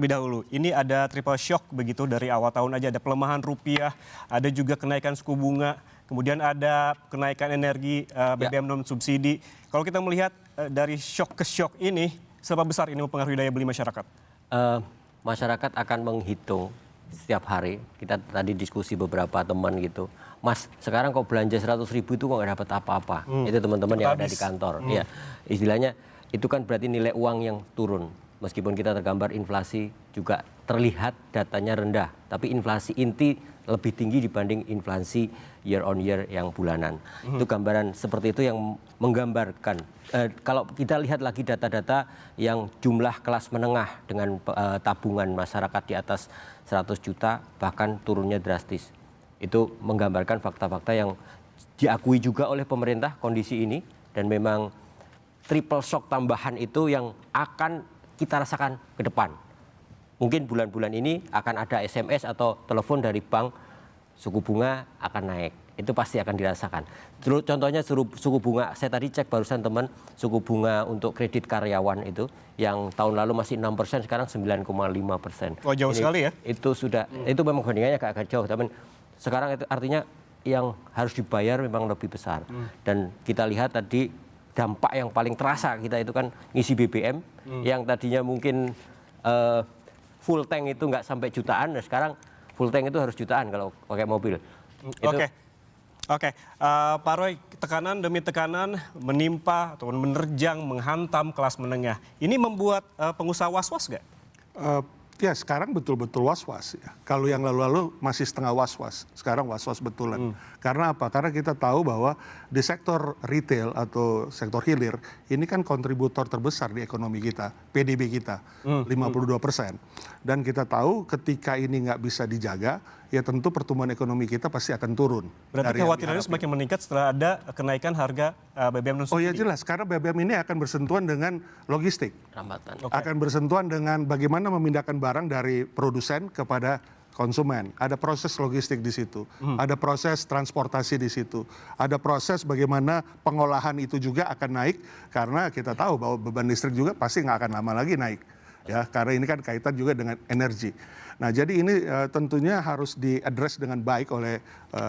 Lebih dahulu, ini ada triple shock begitu dari awal tahun aja, ada pelemahan rupiah, ada juga kenaikan suku bunga, kemudian ada kenaikan energi BBM non subsidi. Kalau kita melihat dari shock ke shock ini, seberapa besar ini mempengaruhi daya beli masyarakat? Masyarakat akan menghitung setiap hari. Kita tadi diskusi beberapa teman gitu, Mas, sekarang kok belanja 100.000 itu kok nggak dapat apa-apa. Itu teman-teman yang ada di kantor. Ya, istilahnya itu kan berarti nilai uang yang turun. Meskipun kita tergambar inflasi juga terlihat datanya rendah, tapi inflasi inti lebih tinggi dibanding inflasi year on year yang bulanan. Itu gambaran seperti itu yang menggambarkan. Kalau kita lihat lagi data-data yang jumlah kelas menengah dengan tabungan masyarakat di atas 100 juta bahkan turunnya drastis. Itu menggambarkan fakta-fakta yang diakui juga oleh pemerintah kondisi ini, dan memang triple shock tambahan itu yang akan kita rasakan ke depan. Mungkin bulan-bulan ini akan ada SMS atau telepon dari bank, suku bunga akan naik. Itu pasti akan dirasakan. Contohnya suku bunga, saya tadi cek barusan teman, suku bunga untuk kredit karyawan itu yang tahun lalu masih 6%, sekarang 9,5%. Oh, jauh sekali ya? Itu sudah, itu memang bandingannya agak jauh, tapi sekarang itu artinya yang harus dibayar memang lebih besar. Dan kita lihat tadi dampak yang paling terasa kita itu kan ngisi BBM yang tadinya mungkin full tank itu nggak sampai jutaan, dan sekarang full tank itu harus jutaan kalau pakai mobil. Oke. Pak Roy, tekanan demi tekanan menimpa atau menerjang, menghantam kelas menengah. Ini membuat pengusaha was-was nggak? Ya, sekarang betul-betul was-was. Ya. Kalau yang lalu-lalu masih setengah was-was, sekarang was-was betulan. Karena apa? Karena kita tahu bahwa di sektor retail atau sektor hilir, ini kan kontributor terbesar di ekonomi kita, PDB kita, 52%. Dan kita tahu ketika ini nggak bisa dijaga, ya tentu pertumbuhan ekonomi kita pasti akan turun. Berarti kekhawatirannya semakin meningkat setelah ada kenaikan harga BBM non subsidi? Oh ya jelas, karena BBM ini akan bersentuhan dengan logistik. Rambatan. Akan bersentuhan dengan bagaimana memindahkan barang dari produsen kepada konsumen. Ada proses logistik di situ, ada proses transportasi di situ, ada proses bagaimana pengolahan itu juga akan naik, karena kita tahu bahwa beban listrik juga pasti nggak akan lama lagi naik. Ya, karena ini kan kaitan juga dengan energi. Nah, jadi ini tentunya harus diadres dengan baik oleh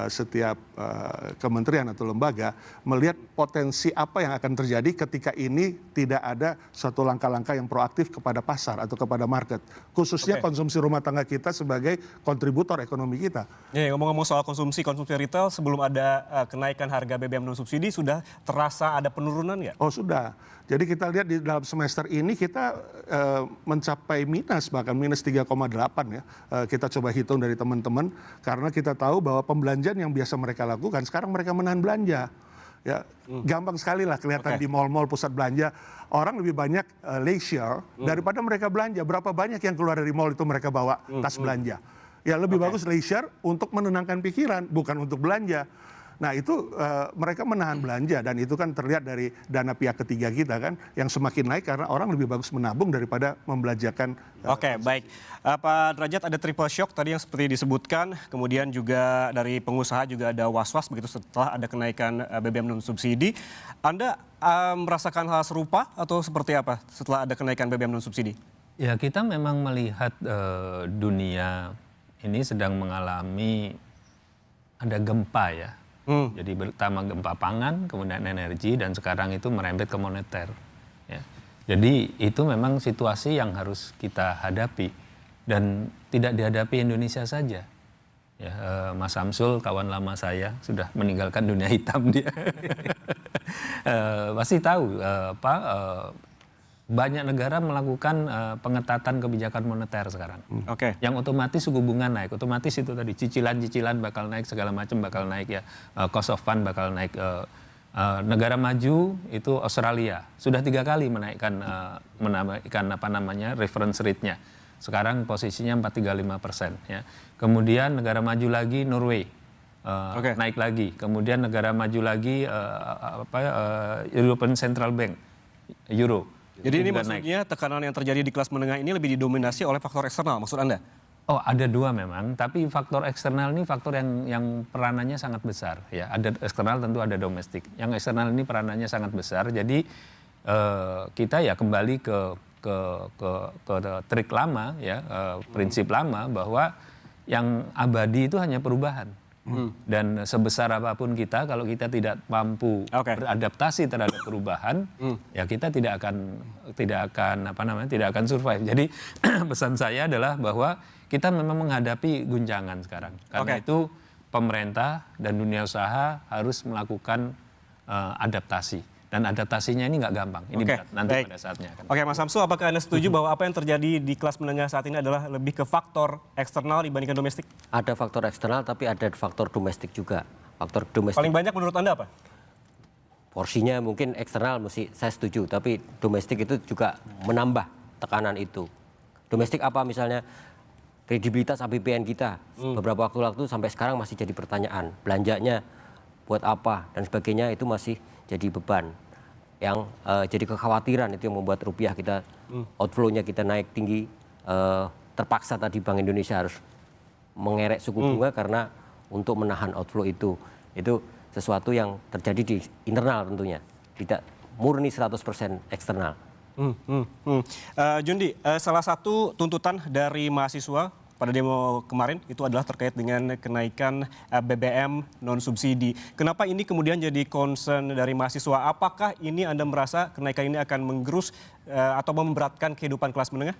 setiap kementerian atau lembaga, melihat potensi apa yang akan terjadi ketika ini tidak ada suatu langkah-langkah yang proaktif kepada pasar atau kepada market, khususnya konsumsi rumah tangga kita sebagai kontributor ekonomi kita. Ya, ngomong-ngomong soal konsumsi retail, sebelum ada kenaikan harga BBM non subsidi, sudah terasa ada penurunan nggak? Oh sudah. Jadi kita lihat di dalam semester ini kita mencapai bahkan minus 3,8 ya. Kita coba hitung dari teman-teman, karena kita tahu bahwa pembelanjaan yang biasa mereka lakukan sekarang mereka menahan belanja. Ya, gampang sekali lah kelihatan di mal-mal pusat belanja, orang lebih banyak leisure daripada mereka belanja. Berapa banyak yang keluar dari mal itu mereka bawa tas belanja. Ya lebih bagus leisure untuk menenangkan pikiran, bukan untuk belanja. Nah itu mereka menahan belanja, dan itu kan terlihat dari dana pihak ketiga kita kan yang semakin naik karena orang lebih bagus menabung daripada membelanjakan. Oke, baik. Pak Derajat, ada triple shock tadi yang seperti disebutkan, kemudian juga dari pengusaha juga ada was-was begitu setelah ada kenaikan BBM non subsidi. Anda merasakan hal serupa atau seperti apa setelah ada kenaikan BBM non subsidi? Ya, kita memang melihat dunia ini sedang mengalami ada gempa ya. Jadi pertama gempa pangan, kemudian energi, dan sekarang itu merembet ke moneter. Ya. Jadi itu memang situasi yang harus kita hadapi, dan tidak dihadapi Indonesia saja. Ya, Mas Samsul, kawan lama saya, sudah meninggalkan dunia hitam dia. Pasti tahu banyak negara melakukan pengetatan kebijakan moneter sekarang. Yang otomatis suku bunga naik, otomatis itu tadi cicilan-cicilan bakal naik, segala macam bakal naik ya, cost of fund bakal naik. Negara maju itu Australia sudah 3 kali menaikkan reference rate-nya. Sekarang posisinya 435%. Ya. Kemudian negara maju lagi Norway. Naik lagi. Kemudian negara maju lagi European Central Bank, Euro. Jadi ini maksudnya tekanan yang terjadi di kelas menengah ini lebih didominasi oleh faktor eksternal, maksud Anda? Oh, ada 2 memang, tapi faktor eksternal ini faktor yang peranannya sangat besar. Ya, ada eksternal, tentu ada domestik. Yang eksternal ini peranannya sangat besar. Jadi kita ya kembali ke ke trik lama ya, prinsip lama bahwa yang abadi itu hanya perubahan. Dan sebesar apapun kita, kalau kita tidak mampu beradaptasi terhadap perubahan, ya kita tidak akan survive. Jadi pesan saya adalah bahwa kita memang menghadapi guncangan sekarang. Karena itu pemerintah dan dunia usaha harus melakukan adaptasi. Dan adaptasinya ini nggak gampang, ini berat nanti pada saatnya. Oke, Mas Samsu, apakah Anda setuju bahwa apa yang terjadi di kelas menengah saat ini adalah lebih ke faktor eksternal dibandingkan domestik? Ada faktor eksternal tapi ada faktor domestik juga. Faktor domestik. Paling banyak menurut Anda apa? Porsinya mungkin eksternal saya setuju, tapi domestik itu juga menambah tekanan itu. Domestik apa misalnya? Kredibilitas APBN kita beberapa waktu sampai sekarang masih jadi pertanyaan. Belanjanya buat apa dan sebagainya itu masih jadi beban yang jadi kekhawatiran, itu yang membuat rupiah kita outflow-nya kita naik tinggi. Terpaksa tadi Bank Indonesia harus mengerek suku bunga karena untuk menahan outflow itu sesuatu yang terjadi di internal tentunya, tidak murni 100% eksternal. Jundi, salah satu tuntutan dari mahasiswa pada demo kemarin itu adalah terkait dengan kenaikan BBM non subsidi. Kenapa ini kemudian jadi concern dari mahasiswa? Apakah ini Anda merasa kenaikan ini akan menggerus atau memberatkan kehidupan kelas menengah?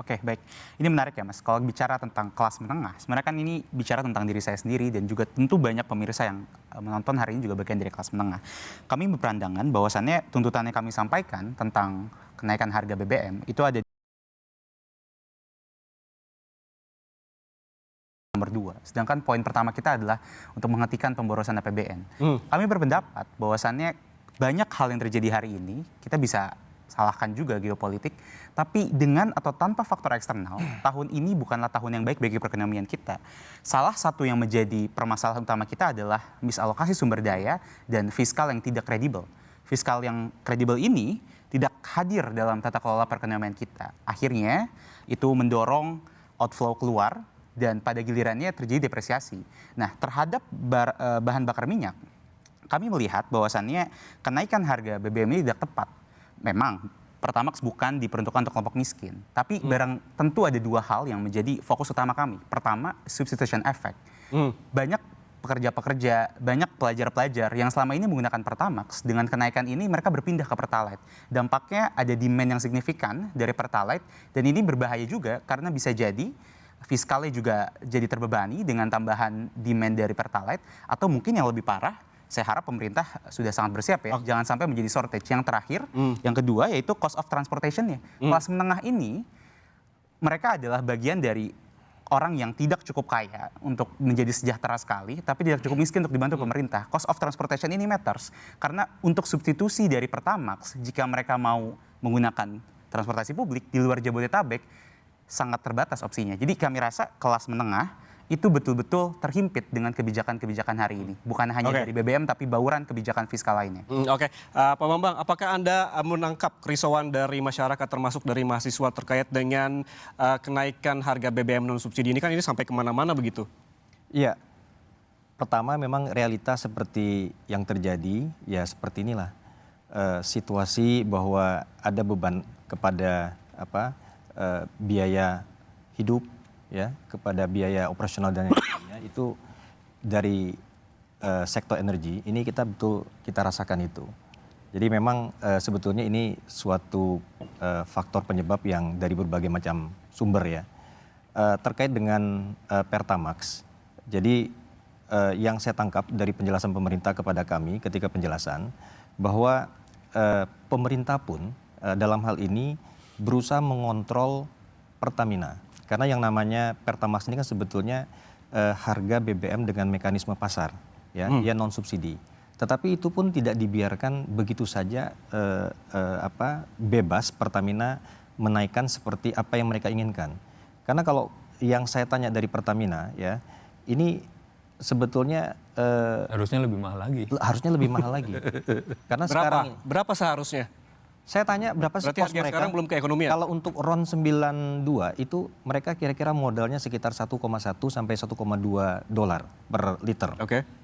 Oke, baik. Ini menarik ya, Mas. Kalau bicara tentang kelas menengah, sebenarnya kan ini bicara tentang diri saya sendiri dan juga tentu banyak pemirsa yang menonton hari ini juga bagian dari kelas menengah. Kami berpandangan bahwasannya tuntutan yang kami sampaikan tentang kenaikan harga BBM itu ada nomor 2. Sedangkan poin pertama kita adalah untuk menghentikan pemborosan APBN. Kami berpendapat bahwasannya banyak hal yang terjadi hari ini, kita bisa salahkan juga geopolitik, tapi dengan atau tanpa faktor eksternal, tahun ini bukanlah tahun yang baik bagi perekonomian kita. Salah satu yang menjadi permasalahan utama kita adalah misalokasi sumber daya dan fiskal yang tidak kredibel. Fiskal yang kredibel ini tidak hadir dalam tata kelola perekonomian kita. Akhirnya itu mendorong outflow keluar, dan pada gilirannya terjadi depresiasi. Nah, terhadap bahan bakar minyak, kami melihat bahwasannya kenaikan harga BBM ini tidak tepat. Memang Pertamax bukan diperuntukkan untuk kelompok miskin, tapi tentu ada dua hal yang menjadi fokus utama kami. Pertama, substitution effect. Banyak pekerja-pekerja, banyak pelajar-pelajar yang selama ini menggunakan Pertamax, dengan kenaikan ini mereka berpindah ke Pertalite. Dampaknya ada demand yang signifikan dari Pertalite, dan ini berbahaya juga karena bisa jadi fiskalnya juga jadi terbebani dengan tambahan demand dari Pertalite, atau mungkin yang lebih parah, saya harap pemerintah sudah sangat bersiap ya, jangan sampai menjadi shortage. Yang terakhir, yang kedua yaitu cost of transportation-nya. Kelas menengah ini, mereka adalah bagian dari orang yang tidak cukup kaya untuk menjadi sejahtera sekali, tapi tidak cukup miskin untuk dibantu pemerintah. Cost of transportation ini matters, karena untuk substitusi dari Pertamax, jika mereka mau menggunakan transportasi publik di luar Jabodetabek, sangat terbatas opsinya. Jadi kami rasa kelas menengah itu betul-betul terhimpit dengan kebijakan-kebijakan hari ini. Bukan hanya dari BBM, tapi bauran kebijakan fiskal lainnya. Pak Bambang, apakah Anda menangkap kerisauan dari masyarakat termasuk dari mahasiswa terkait dengan kenaikan harga BBM non-subsidi ini? Kan ini sampai kemana-mana begitu. Iya, pertama memang realita seperti yang terjadi, ya seperti inilah. Situasi bahwa ada beban kepada biaya hidup, ya, kepada biaya operasional dan lainnya itu dari sektor energi ini kita rasakan itu. Jadi memang sebetulnya ini suatu faktor penyebab yang dari berbagai macam sumber ya. Terkait dengan Pertamax, jadi yang saya tangkap dari penjelasan pemerintah kepada kami ketika penjelasan bahwa pemerintah pun dalam hal ini berusaha mengontrol Pertamina. Karena yang namanya Pertamax ini kan sebetulnya harga BBM dengan mekanisme pasar, ya, dia non subsidi. Tetapi itu pun tidak dibiarkan begitu saja bebas Pertamina menaikkan seperti apa yang mereka inginkan. Karena kalau yang saya tanya dari Pertamina, ya, ini sebetulnya harusnya lebih mahal lagi. Harusnya lebih mahal lagi. Karena berapa seharusnya? Saya tanya berapa sih cost mereka? Sekarang belum keekonomian. Kalau untuk RON 92 itu mereka kira-kira modalnya sekitar 1,1 sampai 1,2 dolar per liter.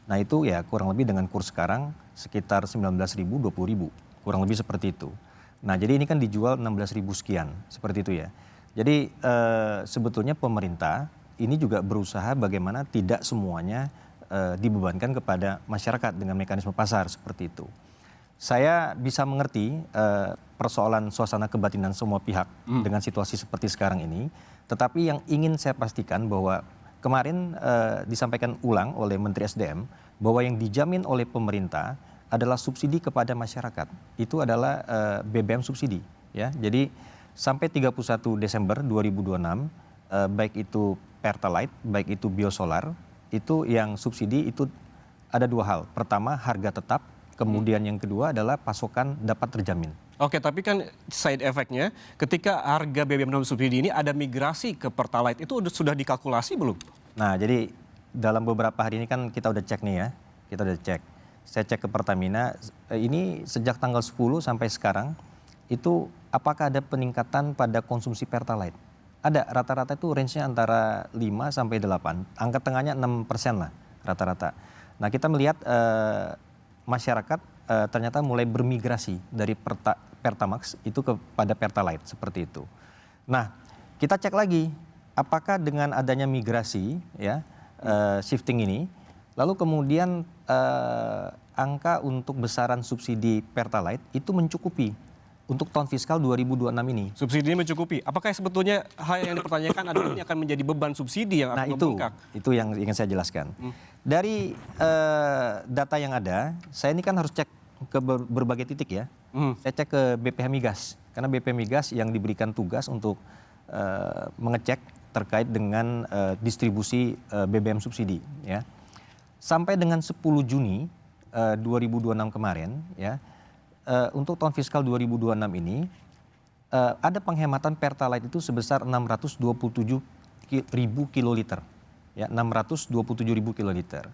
Nah itu ya kurang lebih dengan kurs sekarang sekitar 19.000, 20.000. Kurang lebih seperti itu. Nah, jadi ini kan dijual 16.000 sekian, seperti itu ya. Jadi sebetulnya pemerintah ini juga berusaha bagaimana tidak semuanya dibebankan kepada masyarakat dengan mekanisme pasar seperti itu. Saya bisa mengerti persoalan suasana kebatinan semua pihak dengan situasi seperti sekarang ini. Tetapi yang ingin saya pastikan bahwa kemarin disampaikan ulang oleh Menteri SDM bahwa yang dijamin oleh pemerintah adalah subsidi kepada masyarakat. Itu adalah BBM subsidi, ya. Jadi sampai 31 Desember 2026 baik itu Pertalite, baik itu biosolar, itu yang subsidi itu ada dua hal. Pertama, harga tetap, kemudian yang kedua adalah pasokan dapat terjamin. Oke, tapi kan side effect-nya ketika harga BBM non subsidi ini ada migrasi ke Pertalite, itu sudah dikalkulasi belum? Nah, jadi dalam beberapa hari ini kan kita udah cek nih ya, kita udah cek. Saya cek ke Pertamina, ini sejak tanggal 10 sampai sekarang, itu apakah ada peningkatan pada konsumsi Pertalite? Ada, rata-rata itu range-nya antara 5 sampai 8, angka tengahnya 6% lah rata-rata. Nah, kita melihat masyarakat ternyata mulai bermigrasi dari Pertamax itu kepada Pertalite, seperti itu. Nah, kita cek lagi, apakah dengan adanya migrasi, ya, shifting ini, lalu kemudian angka untuk besaran subsidi Pertalite itu mencukupi untuk tahun fiskal 2026 ini. Subsidi ini mencukupi. Apakah sebetulnya hal yang dipertanyakan adalah ini akan menjadi beban subsidi yang akan membengkak? Itu yang ingin saya jelaskan. Dari data yang ada, saya ini kan harus cek ke berbagai titik ya. Saya cek ke BPH Migas, karena BPH Migas yang diberikan tugas untuk mengecek terkait dengan distribusi BBM subsidi, ya. Sampai dengan 10 Juni 2026 kemarin, ya, untuk tahun fiskal 2026 ini ada penghematan Pertalite itu sebesar 627.000 kiloliter, ya, 627.000 kiloliter.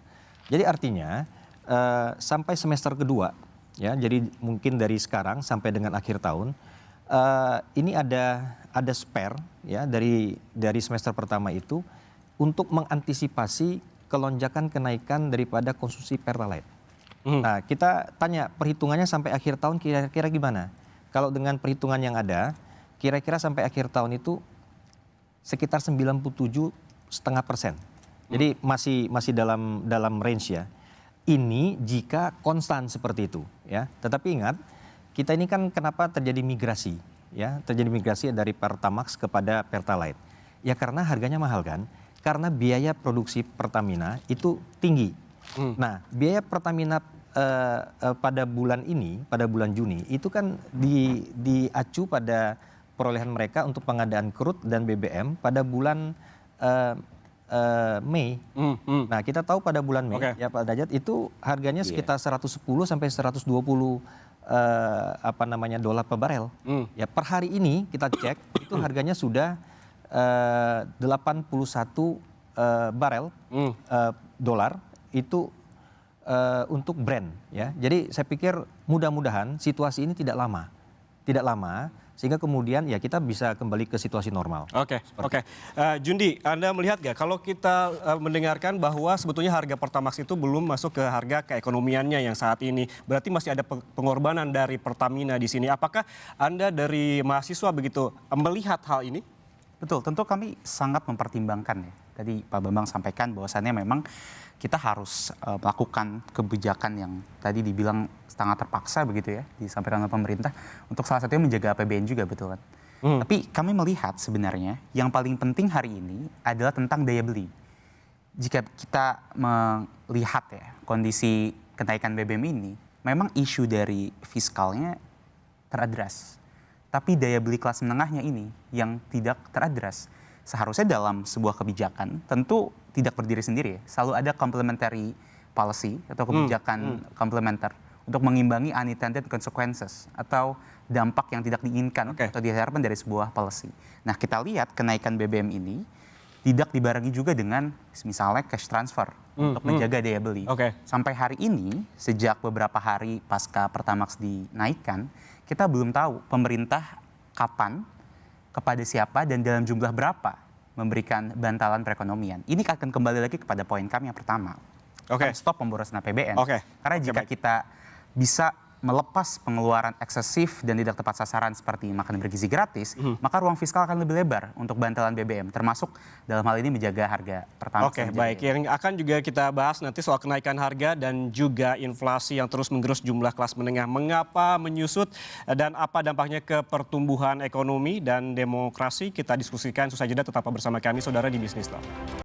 Jadi artinya sampai semester kedua, ya, jadi mungkin dari sekarang sampai dengan akhir tahun ini ada spare, ya, dari semester pertama itu untuk mengantisipasi kelonjakan kenaikan daripada konsumsi Pertalite. Nah, kita tanya perhitungannya sampai akhir tahun kira-kira gimana? Kalau dengan perhitungan yang ada, kira-kira sampai akhir tahun itu sekitar 97,5%. Jadi masih dalam range ya. Ini jika konstan seperti itu, ya. Tetapi ingat, kita ini kan kenapa terjadi migrasi, ya? Terjadi migrasi dari Pertamax kepada Pertalite. Ya karena harganya mahal kan? Karena biaya produksi Pertamina itu tinggi. Nah, biaya Pertamina pada bulan ini, pada bulan Juni, itu kan diacu pada perolehan mereka untuk pengadaan crude dan BBM pada bulan Mei. Nah, kita tahu pada bulan Mei, ya Pak Derajat, itu harganya sekitar 110 sampai 120 dolar per barel. Ya, per hari ini kita cek itu harganya sudah 81 barel dolar itu untuk Brent, ya. Jadi saya pikir mudah-mudahan situasi ini tidak lama sehingga kemudian ya kita bisa kembali ke situasi normal. Oke. Jundi, Anda melihat gak kalau kita mendengarkan bahwa sebetulnya harga Pertamax itu belum masuk ke harga keekonomiannya yang saat ini, berarti masih ada pengorbanan dari Pertamina di sini. Apakah Anda dari mahasiswa begitu melihat hal ini? Betul, tentu kami sangat mempertimbangkan ya. Tadi Pak Bambang sampaikan bahwasannya memang kita harus melakukan kebijakan yang tadi dibilang sangat terpaksa begitu ya, disampaikan oleh pemerintah untuk salah satunya menjaga APBN juga, betul kan. Tapi kami melihat sebenarnya yang paling penting hari ini adalah tentang daya beli. Jika kita melihat ya kondisi kenaikan BBM ini, memang isu dari fiskalnya teradres. Tapi daya beli kelas menengahnya ini yang tidak teradres. Seharusnya dalam sebuah kebijakan tentu tidak berdiri sendiri ya. Selalu ada complementary policy atau kebijakan komplementer untuk mengimbangi unintended consequences atau dampak yang tidak diinginkan atau diharapkan dari sebuah policy. Nah, kita lihat kenaikan BBM ini tidak dibarengi juga dengan misalnya cash transfer untuk menjaga daya beli. Sampai hari ini, sejak beberapa hari pasca Pertamax dinaikkan, kita belum tahu pemerintah kapan, kepada siapa, dan dalam jumlah berapa memberikan bantalan perekonomian. Ini akan kembali lagi kepada poin kami yang pertama. Stop pemborosan APBN. Karena jika kita bisa melepas pengeluaran eksesif dan tidak tepat sasaran seperti makan bergizi gratis, maka ruang fiskal akan lebih lebar untuk bantalan BBM, termasuk dalam hal ini menjaga harga Pertamax. Oke, baik. Yang akan juga kita bahas nanti soal kenaikan harga dan juga inflasi yang terus menggerus jumlah kelas menengah. Mengapa menyusut dan apa dampaknya ke pertumbuhan ekonomi dan demokrasi? Kita diskusikan. Susah jeda, tetap bersama kami, saudara, di Bisnis Talk.